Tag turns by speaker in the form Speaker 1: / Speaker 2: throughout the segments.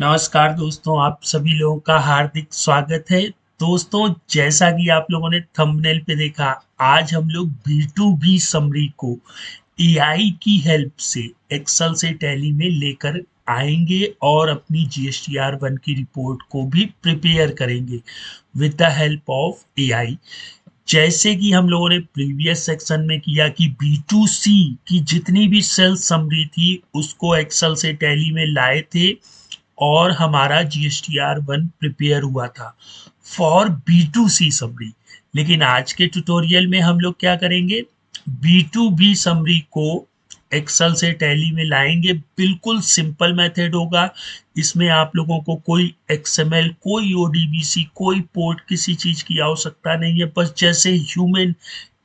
Speaker 1: नमस्कार दोस्तों, आप सभी लोगों का हार्दिक स्वागत है। दोस्तों, जैसा कि आप लोगों ने थंबनेल पे देखा, आज हम लोग B2B समरी को एआई की हेल्प से एक्सेल से टैली में लेकर आएंगे और अपनी GSTR 1 की रिपोर्ट को भी प्रिपेयर करेंगे with the help of AI. जैसे कि हम लोगों ने प्रीवियस सेक्शन में किया कि B2C की जितनी भी सेल्स समरी थी उसको एक्सेल से टैली में लाए थे और हमारा GSTR 1 प्रिपेयर हुआ था फॉर B2C समरी। लेकिन आज के ट्यूटोरियल में हम लोग क्या करेंगे, B2B समरी को एक्सेल से टैली में लाएंगे। बिल्कुल सिंपल मेथड होगा। इसमें आप लोगों को कोई XML, कोई ODBC, कोई पोर्ट, किसी चीज की आवश्यकता नहीं है। बस जैसे ह्यूमन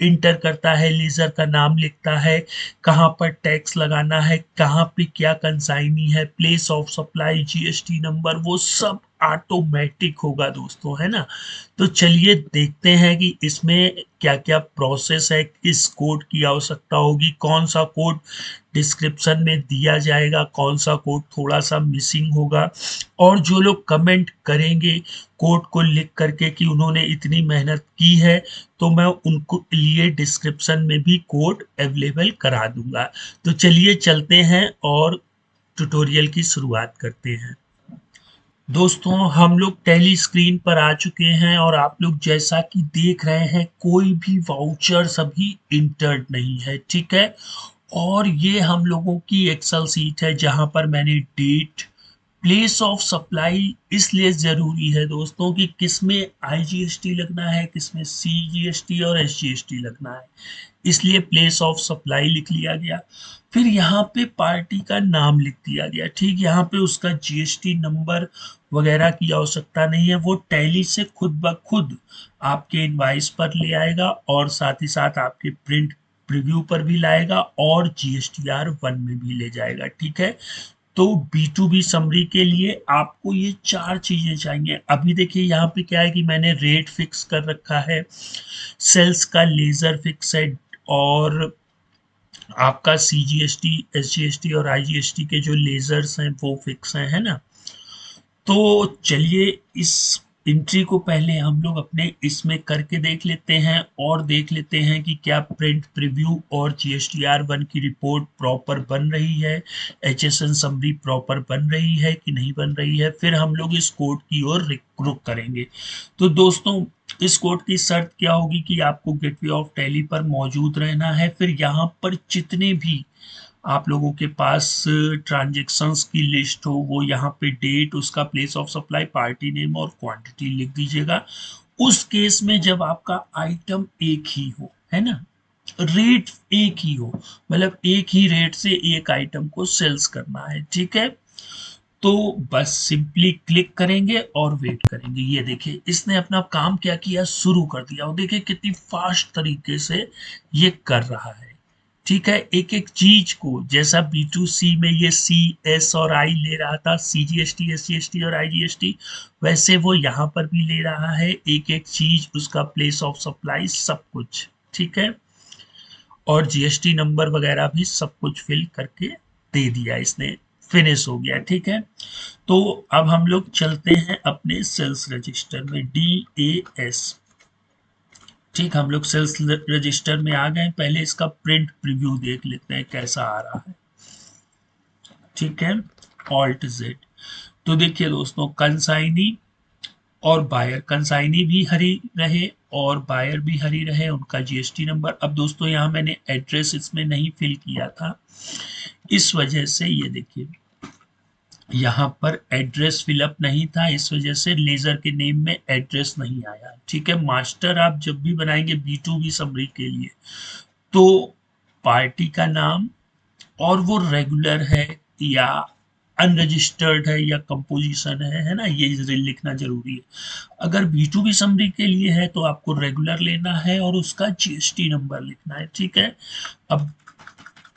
Speaker 1: इंटर करता है, लेजर का नाम लिखता है, कहाँ पर टैक्स लगाना है, कहाँ पे क्या कंसाइनी है, place of supply, GST number, वो सब ऑटोमेटिक होगा दोस्तों, है ना। तो चलिए देखते हैं कि इसमें क्या क्या प्रोसेस है, किस कोड की आवश्यकता होगी, कौन सा कोड डिस्क्रिप्शन में दिया जाएगा, कौन सा कोड थोड़ा सा मिसिंग होगा। और जो लोग कमेंट करेंगे कोड को लिख करके कि उन्होंने इतनी मेहनत की है, तो मैं उनको लिए डिस्क्रिप्शन में भी कोड अवेलेबल करा दूंगा। तो चलिए चलते हैं और ट्यूटोरियल की शुरुआत करते हैं। दोस्तों, हम लोग टैली स्क्रीन पर आ चुके हैं और आप लोग जैसा कि देख रहे हैं कोई भी वाउचर अभी इंटर्ड नहीं है, ठीक है। और ये हम लोगों की एक्सेल सीट है जहां पर मैंने डेट, प्लेस ऑफ सप्लाई इसलिए ज़रूरी है दोस्तों कि किसमें IGST लगना है, किसमें CGST और SGST लगना है, इसलिए प्लेस ऑफ सप्लाई लिख लिया गया। फिर यहाँ पे पार्टी का नाम लिख दिया गया, ठीक। यहाँ पे उसका GST नंबर वगैरह की आवश्यकता नहीं है, वो टैली से खुद ब खुद आपके इनवाइस पर ले आएगा और साथ ही साथ आपके प्रिंट प्रीव्यू पर भी लाएगा और GSTR 1 में भी ले जाएगा, ठीक है। तो B2B समरी के लिए आपको ये चार चीजें चाहिए। अभी देखिए यहाँ पे क्या है कि मैंने रेट फिक्स कर रखा है, सेल्स का लेजर फिक्स है, और आपका CGST, SGST और IGST के जो लेजर्स हैं वो फिक्स हैं, है ना। तो चलिए इस एंट्री को पहले हम लोग अपने इसमें करके देख लेते हैं और देख लेते हैं कि क्या प्रिंट प्रीव्यू और GSTR 1 की रिपोर्ट प्रॉपर बन रही है, HSN समरी प्रॉपर बन रही है कि नहीं बन रही है। फिर हम लोग इस कोड की ओर रुख करेंगे। तो दोस्तों, इस कोड की शर्त क्या होगी कि आपको गेटवे ऑफ टैली पर मौजूद रहना है। फिर यहाँ पर जितने भी आप लोगों के पास ट्रांजेक्शन्स की लिस्ट हो, वो यहाँ पे डेट, उसका place of supply, party name और क्वांटिटी लिख दीजिएगा। उस केस में जब आपका आइटम एक ही हो, है ना, रेट एक ही हो, मतलब एक ही रेट से एक आइटम को सेल्स करना है, ठीक है। तो बस सिंपली क्लिक करेंगे और वेट करेंगे। ये देखिए इसने अपना काम क्या किया, शुरू कर दिया। और देखिए कितनी फास्ट तरीके से ये कर रहा है, ठीक है। एक एक चीज को, जैसा B2C में ये C, S और I ले रहा था, CGST, SGST और IGST, वैसे वो यहाँ पर भी ले रहा है एक एक चीज, उसका प्लेस ऑफ सप्लाई, सब कुछ, ठीक है। और GST नंबर वगैरह भी सब कुछ फिल करके दे दिया इसने, फिनिश हो गया, ठीक है। तो अब हम लोग चलते हैं अपने सेल्स रजिस्टर में, DAS, ठीक। हम लोग सेल्स रजिस्टर में आ गए। पहले इसका प्रिंट प्रीव्यू देख लेते हैं कैसा आ रहा है, ठीक है। Alt Z. तो देखिए दोस्तों, कंसाइनी और बायर, कंसाइनी भी हरी रहे और बायर भी हरी रहे, उनका GST नंबर। अब दोस्तों यहाँ मैंने एड्रेस इसमें नहीं फिल किया था, इस वजह से ये देखिए यहाँ पर एड्रेस फिलअप नहीं था, इस वजह से लेजर के नेम में एड्रेस नहीं आया, ठीक है। मास्टर आप जब भी बनाएंगे B2B समरी के लिए, तो पार्टी का नाम, और वो रेगुलर है या अनरजिस्टर्ड है या कंपोजिशन है ना, ये लिखना जरूरी है। अगर B2B समरी के लिए है तो आपको रेगुलर लेना है और उसका GST नंबर लिखना है, ठीक है। अब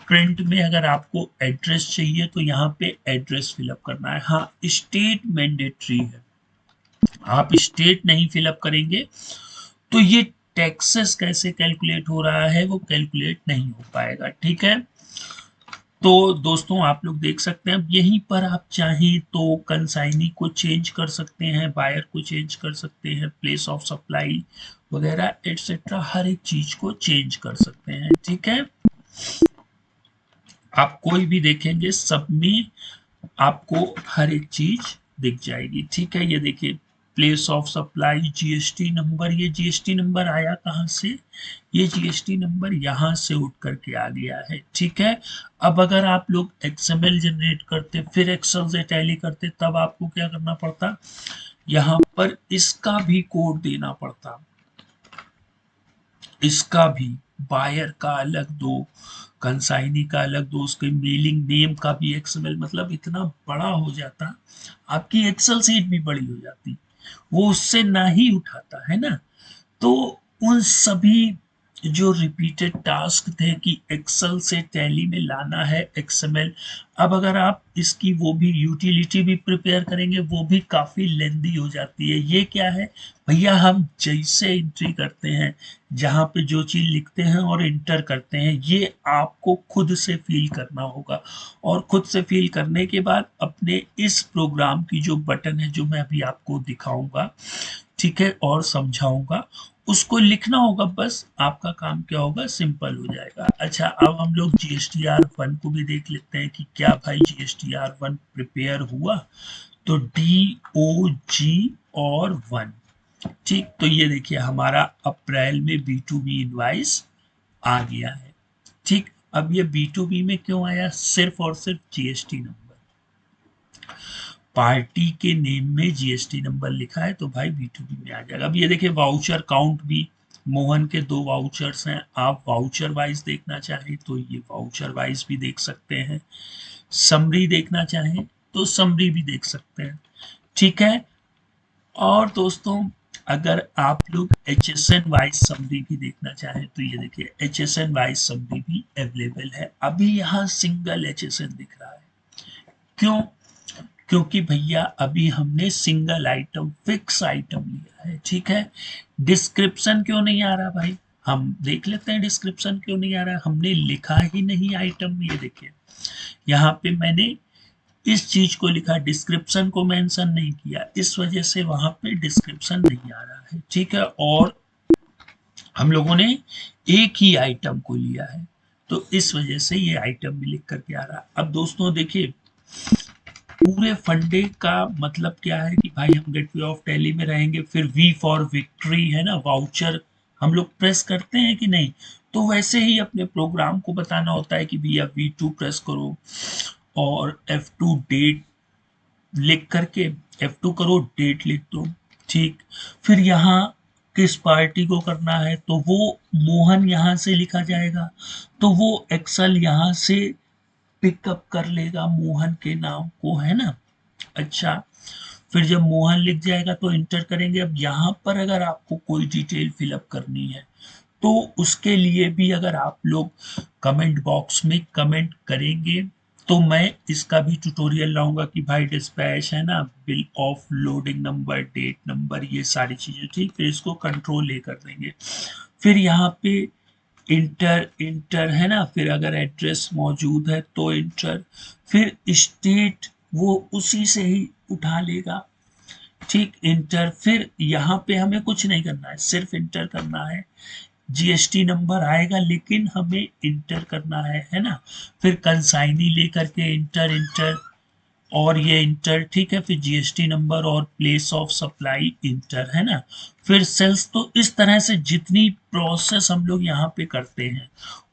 Speaker 1: प्रिंट में अगर आपको एड्रेस चाहिए तो यहाँ पे एड्रेस फिलअप करना है। हाँ, स्टेट मैंडेटरी है, आप स्टेट नहीं फिलअप करेंगे तो ये टैक्सेस कैसे कैलकुलेट हो रहा है वो कैलकुलेट नहीं हो पाएगा, ठीक है। तो दोस्तों आप लोग देख सकते हैं, अब यहीं पर आप चाहें तो कंसाइनी को चेंज कर सकते हैं, बायर को चेंज कर सकते हैं, प्लेस ऑफ सप्लाई वगैरह एटसेट्रा हर एक चीज को चेंज कर सकते हैं। ठीक है, आप कोई भी देखेंगे सब में आपको हर एक चीज दिख जाएगी। ठीक है, ये देखिए place of supply, GST number, ये जीएसटी नंबर आया कहाँ से, ये जीएसटी नंबर यहाँ से उठ करके आ गया है। ठीक है, अब अगर आप लोग एक्सएमएल जनरेट करते फिर एक्सेल से टैली करते तब आपको क्या करना पड़ता, यहाँ पर इसका भी कोड देना पड़ता, इसका भी बायर का अलग दो, कंसाइनी का अलग दो, उसके मेलिंग नेम का भी एक्सएमएल, मतलब इतना बड़ा हो जाता, आपकी एक्सेल सीट भी बड़ी हो जाती, वो उससे ना ही उठाता है ना। तो उन सभी जो रिपीटेड टास्क थे कि एक्सेल से टैली में लाना है एक्सएमएल, अब अगर आप इसकी वो भी यूटिलिटी भी प्रिपेयर करेंगे वो भी काफी लेंदी हो जाती है। ये क्या है भैया, हम जैसे एंट्री करते हैं, जहां पे जो चीज लिखते हैं और इंटर करते हैं, ये आपको खुद से फील करना होगा, और खुद से फील करने के बाद अपने इस प्रोग्राम की जो बटन है जो मैं अभी आपको दिखाऊंगा, ठीक है, और समझाऊंगा, उसको लिखना होगा। बस आपका काम क्या होगा, सिंपल हो जाएगा। अच्छा, अब हम लोग GSTR1 को भी देख लेते हैं कि क्या भाई GSTR1 प्रिपेयर हुआ। तो DOG और 1, ठीक, तो ये देखिए हमारा अप्रैल में B2B इनवाइस आ गया है। ठीक, अब ये B2B में क्यों आया, सिर्फ और सिर्फ जीएसटी नंबर, पार्टी के नेम में जीएसटी नंबर लिखा है तो भाई B2B में आ जाएगा। अब ये देखिए वाउचर काउंट भी, मोहन के 2 वाउचर्स हैं, आप वाउचर वाइज देखना चाहें तो ये वाउचर वाइज भी देख सकते हैं, समरी देखना चाहें तो समरी भी देख सकते हैं। ठीक है, और दोस्तों अगर आप लोग HSN वाइज समरी भी देखना चाहें तो ये देखिए HSN वाइज समरी भी अवेलेबल है। अभी यहाँ सिंगल HSN दिख रहा है, क्यों, क्योंकि भैया अभी हमने सिंगल आइटम फिक्स आइटम लिया है। ठीक है, डिस्क्रिप्शन क्यों नहीं आ रहा भाई, हम देख लेते हैं डिस्क्रिप्शन क्यों नहीं आ रहा है, हमने लिखा ही नहीं आइटम में। ये देखिए यहाँ पे मैंने इस चीज को लिखा, डिस्क्रिप्शन को मेंशन नहीं किया, इस वजह से वहां पे डिस्क्रिप्शन नहीं आ रहा है। ठीक है, और हम लोगों ने एक ही आइटम को लिया है तो इस वजह से ये आइटम भी लिख करके आ रहा है। अब दोस्तों देखिए पूरे फंडे का मतलब क्या है कि भाई हम गेटवे ऑफ टैली में रहेंगे, फिर वी फॉर विक्ट्री है ना, वाउचर हम लोग प्रेस करते हैं कि नहीं, तो वैसे ही अपने प्रोग्राम को बताना होता है कि भैया V2 प्रेस करो और F2 डेट लिख करके F2 करो, डेट लिख दो। ठीक, फिर यहाँ किस पार्टी को करना है तो वो मोहन यहाँ से लिखा जाएगा, तो वो एक्सेल यहाँ से पिकअप कर लेगा मोहन के नाम को, है ना। अच्छा, फिर जब मोहन लिख जाएगा तो इंटर करेंगे। अब यहाँ पर अगर आपको कोई डिटेल फिलअप करनी है तो उसके लिए भी अगर आप लोग कमेंट बॉक्स में कमेंट करेंगे तो मैं इसका भी ट्यूटोरियल लाऊंगा कि भाई डिस्पैच है ना, bill of lading number, date number, ये सारी चीजें। ठीक, फिर इसको कंट्रोल ए कर देंगे, फिर यहाँ पे इंटर इंटर है ना, फिर अगर एड्रेस मौजूद है तो इंटर, फिर स्टेट वो उसी से ही उठा लेगा। ठीक, इंटर, फिर यहाँ पे हमें कुछ नहीं करना है, सिर्फ इंटर करना है, जीएसटी नंबर आएगा लेकिन हमें इंटर करना है ना। फिर कंसाइनी लेकर के इंटर इंटर और ये इंटर, ठीक है, फिर जीएसटी नंबर और प्लेस ऑफ सप्लाई इंटर, है ना। फिर सेल्स, तो इस तरह से जितनी प्रोसेस हम लोग यहाँ पे करते हैं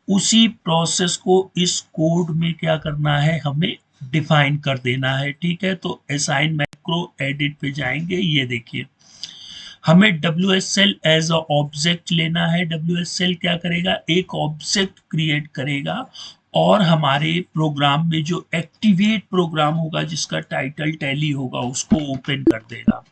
Speaker 1: उसी प्रोसेस को इस कोड में क्या करना है, हमें डिफाइन कर देना है। ठीक है, तो असाइन मैक्रो एडिट पे जाएंगे, ये देखिए हमें WSL एज अ ऑब्जेक्ट लेना है। WSL क्या करेगा, एक ऑब्जेक्ट क्रिएट करेगा और हमारे प्रोग्राम में जो एक्टिवेट प्रोग्राम होगा जिसका टाइटल टैली होगा उसको ओपन कर देगा।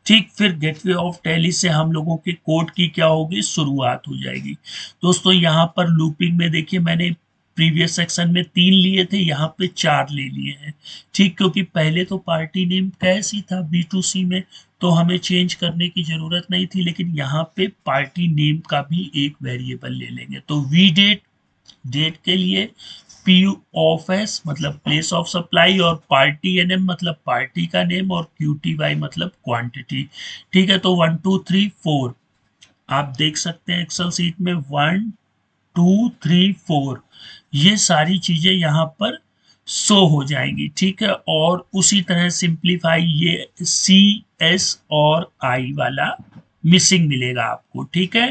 Speaker 1: ठीक, फिर गेटवे ऑफ टैली से हम लोगों के कोड की क्या होगी, शुरुआत हो जाएगी। दोस्तों यहाँ पर लूपिंग में देखिए मैंने प्रीवियस सेक्शन में 3 लिए थे, यहाँ पे 4 ले लिए हैं। ठीक, क्योंकि पहले तो पार्टी नेम कैसी था B2C में, तो हमें चेंज करने की जरूरत नहीं थी, लेकिन यहाँ पे पार्टी नेम का भी एक वेरिएबल ले लेंगे। तो वी डेट, डेट के लिए POS मतलब प्लेस ऑफ सप्लाई, और पार्टी NM मतलब पार्टी का नेम, और QTY मतलब क्वांटिटी। ठीक है, तो 1 2 3 4 आप देख सकते हैं एक्सेल सीट में 1 2 3 4 ये सारी चीजें यहाँ पर शो हो जाएंगी। ठीक है, और उसी तरह सिंप्लीफाई ये CS और I वाला मिसिंग मिलेगा आपको। ठीक है,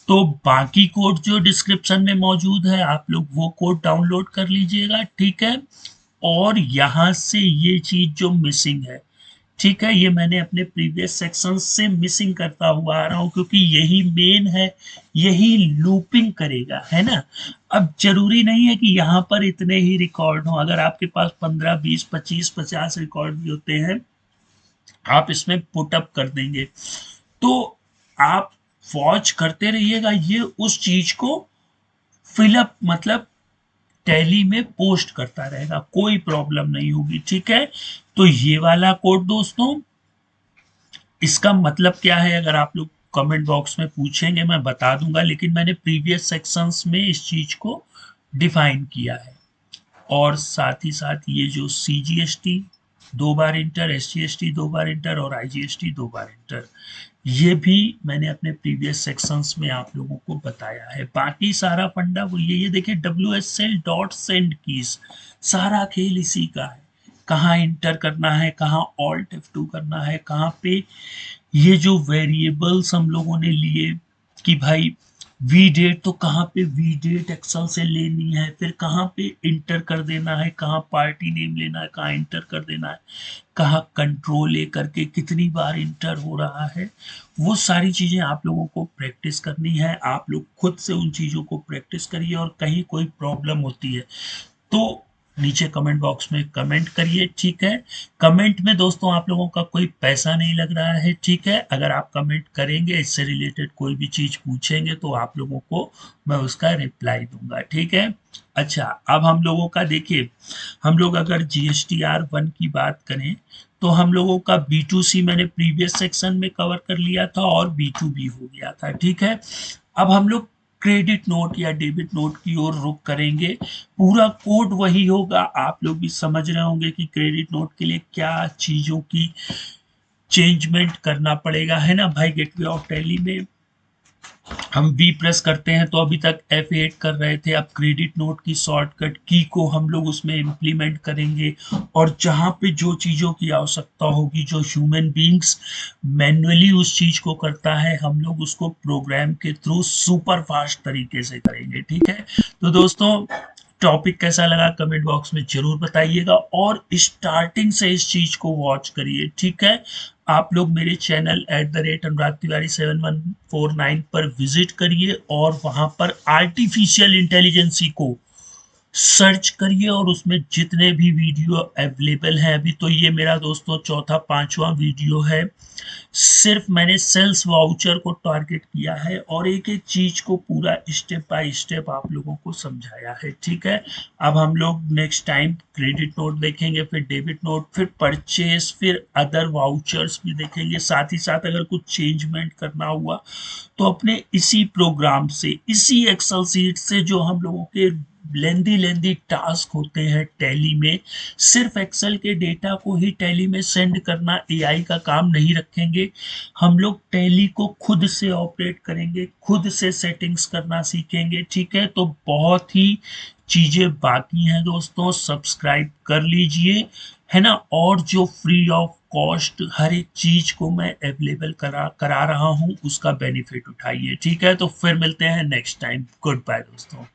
Speaker 1: तो बाकी कोड जो डिस्क्रिप्शन में मौजूद है आप लोग वो कोड डाउनलोड कर लीजिएगा। ठीक है, और यहाँ से ये चीज जो मिसिंग है, ठीक है, ये मैंने अपने प्रीवियस सेक्शन से मिसिंग करता हुआ आ रहा हूँ क्योंकि यही मेन है, यही लूपिंग करेगा, है ना। अब जरूरी नहीं है कि यहाँ पर इतने ही रिकॉर्ड हो, अगर आपके पास 15 20 25 50 रिकॉर्ड भी होते हैं आप इसमें पुटअप कर देंगे, तो आप वॉच करते रहिएगा, ये उस चीज को फिलअप मतलब टैली में पोस्ट करता रहेगा, कोई प्रॉब्लम नहीं होगी। ठीक है, तो ये वाला कोड दोस्तों, इसका मतलब क्या है अगर आप लोग कमेंट बॉक्स में पूछेंगे मैं बता दूंगा, लेकिन मैंने प्रीवियस सेक्शंस में इस चीज को डिफाइन किया है। और साथ ही साथ ये जो CGST 2 बार इंटर, SGST 2 बार इंटर और IGST 2 बार इंटर, ये भी मैंने अपने प्रीवियस सेक्शंस में आप लोगों को बताया है। बाकी सारा फंडा वो ये देखिए WSL डॉट सेंड कीज, सारा खेल इसी का है, कहाँ इंटर करना है, कहाँ ऑल्ट F2 करना है, कहाँ पे ये जो वेरिएबल्स हम लोगों ने लिए कि भाई वी डेट, तो कहाँ पे वी डेट एक्सेल से लेनी है, फिर कहाँ पे इंटर कर देना है, कहाँ पार्टी नेम लेना है, कहाँ इंटर कर देना है, कहाँ कंट्रोल ए करके कितनी बार इंटर हो रहा है, वो सारी चीजें आप लोगों को प्रैक्टिस करनी है। आप लोग खुद से उन चीजों को प्रैक्टिस करिए, और कहीं कोई प्रॉब्लम होती है तो नीचे कमेंट बॉक्स में कमेंट करिए। ठीक है, कमेंट में दोस्तों आप लोगों का कोई पैसा नहीं लग रहा है। ठीक है, अगर आप कमेंट करेंगे, इससे रिलेटेड कोई भी चीज पूछेंगे तो आप लोगों को मैं उसका रिप्लाई दूंगा। ठीक है, अच्छा अब हम लोगों का देखिए, हम लोग अगर GSTR1 की बात करें तो हम लोगों का B2C मैंने प्रीवियस सेक्शन में कवर कर लिया था और B2B हो गया था। ठीक है, अब हम लोग क्रेडिट नोट या डेबिट नोट की ओर रुख करेंगे। पूरा कोड वही होगा, आप लोग भी समझ रहे होंगे कि क्रेडिट नोट के लिए क्या चीजों की चेंजमेंट करना पड़ेगा, है ना भाई। गेटवे ऑफ टैली में हम V प्रेस करते हैं तो अभी तक F8 कर रहे थे, अब क्रेडिट नोट की शॉर्टकट की को हम लोग उसमें इम्प्लीमेंट करेंगे, और जहां पे जो चीजों की आवश्यकता होगी, जो ह्यूमन बींग्स मैन्युअली उस चीज को करता है, हम लोग उसको प्रोग्राम के थ्रू सुपर फास्ट तरीके से करेंगे। ठीक है, तो दोस्तों टॉपिक कैसा लगा कमेंट बॉक्स में जरूर बताइएगा, और स्टार्टिंग से इस चीज को वॉच करिए। ठीक है, आप लोग मेरे चैनल @अनुराग तिवारी 7149 पर विजिट करिए, और वहां पर आर्टिफिशियल इंटेलिजेंसी को सर्च करिए, और उसमें जितने भी वीडियो अवेलेबल हैं, अभी तो ये मेरा दोस्तों चौथा पांचवा वीडियो है, सिर्फ मैंने सेल्स वाउचर को टारगेट किया है और एक एक चीज को पूरा स्टेप बाय स्टेप आप लोगों को समझाया है। ठीक है, अब हम लोग नेक्स्ट टाइम क्रेडिट नोट देखेंगे, फिर डेबिट नोट, फिर परचेस, फिर अदर वाउचर्स भी देखेंगे। साथ ही साथ अगर कुछ चेंजमेंट करना हुआ तो अपने इसी प्रोग्राम से, इसी एक्सेल सीट से, जो हम लोगों के लेंदी लेंदी टास्क होते हैं टैली में, सिर्फ एक्सेल के डेटा को ही टैली में सेंड करना एआई का काम नहीं रखेंगे। हम लोग टैली को खुद से ऑपरेट करेंगे, खुद से सेटिंग्स करना सीखेंगे। ठीक है, तो बहुत ही चीजें बाकी हैं दोस्तों, सब्सक्राइब कर लीजिए, है ना। और जो फ्री ऑफ कॉस्ट हर एक चीज को मैं अवेलेबल करा रहा हूं, उसका बेनिफिट उठाइए। ठीक है, तो फिर मिलते हैं नेक्स्ट टाइम। गुड बाय दोस्तों।